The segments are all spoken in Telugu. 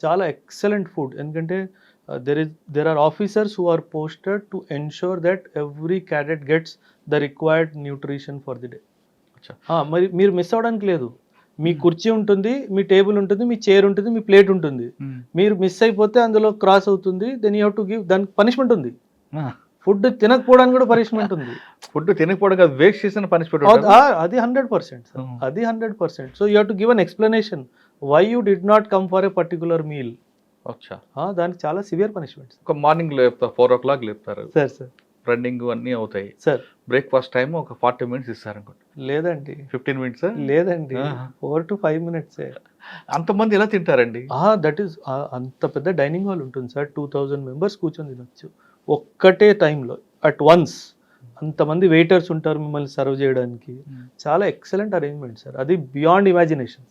చాలా ఎక్సలెంట్ ఫుడ్. ఎందుకంటే there are officers who are posted to ensure that every cadet gets the required nutrition for the day. అచ్చా. మరి మీరు మిస్ అవ్వడానికి లేదు. మీ Hmm. కుర్చీ ఉంటుంది, మీ టేబుల్ ఉంటుంది, మీ చైర్ ఉంటుంది, మీ ప్లేట్ ఉంటుంది. మీరు మిస్ అయిపోతే అందులో క్రాస్ అవుతుంది. Then you have to give, దానికి పనిష్మెంట్ ఉంది. ఫుడ్ తినకపోవడానికి కూడా పనిష్మెంట్ ఉంది. ఫుడ్ తినకపోవడం కాదు, వేస్ట్ చేసిన పనిష్మెంట్. అది 100%. అది 100%. So you have to give an explanation why you did not come for a particular meal. అచ్చా. దానికి చాలా సివియర్ పనిష్మెంట్స్. ఒక మార్నింగ్ లేపుతారు, 4 o'clock లేపుతారు, సార్ రన్నింగ్ అన్నీ అవుతాయి. సార్ బ్రేక్ఫాస్ట్ టైం ఒక 40 minutes ఇస్తారు అనుకోండి. లేదండి, 15 minutes. లేదండి, 4 to 5 minutes. అంతమంది ఎలా తింటారండి? దట్ ఈస్ అంత పెద్ద డైనింగ్ హాల్ ఉంటుంది సార్. 2000 members కూర్చొని తినొచ్చు ఒక్కటే టైంలో అట్ వన్స్. అంతమంది వెయిటర్స్ ఉంటారు మిమ్మల్ని సర్వ్ చేయడానికి. చాలా ఎక్సలెంట్ అరేంజ్మెంట్ సార్. అది బియాండ్ ఇమాజినేషన్,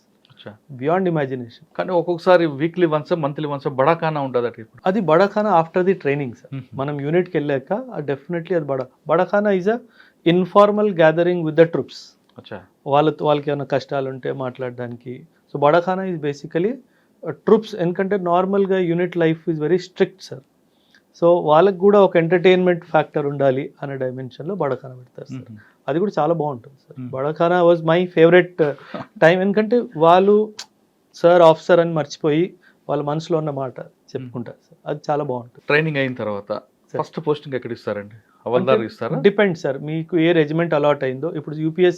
బియాండ్ ఇమాజినేషన్. కానీ ఒక్కొక్కసారి weekly once, monthly once barakhana ఉంటుంది అటు. ఇప్పుడు అది barakhana after the training sir. మనం యూనిట్కి వెళ్ళాక డెఫినెట్లీ అది barakhana is a informal gathering with the troops. అచ్చా. వాళ్ళకి ఏమైనా కష్టాలు ఉంటే మాట్లాడడానికి. So barakhana is basically troops. ఎందుకంటే నార్మల్గా unit life is very strict sir. So వాళ్ళకి కూడా ఒక ఎంటర్టైన్మెంట్ ఫ్యాక్టర్ ఉండాలి అనే డైమెన్షన్లో బడాఖానా పెడతారు సార్. అది కూడా చాలా బాగుంటుంది sir. Barakhana was my favourite time. ఎందుకంటే వాళ్ళు సార్ ఆఫీసర్ అని మర్చిపోయి వాళ్ళ మనసులో ఉన్న మాట చెప్పుకుంటారు సార్. అది చాలా బాగుంటుంది. ట్రైనింగ్ అయిన తర్వాత ఫస్ట్ పోస్టింగ్ ఎక్కడ ఇస్తారండి? హవల్దార్ ఇస్తారా? డిపెండ్ సార్, మీకు ఏ రెజిమెంట్ అలాట్ అయిందో. ఇప్పుడు యూపీఎస్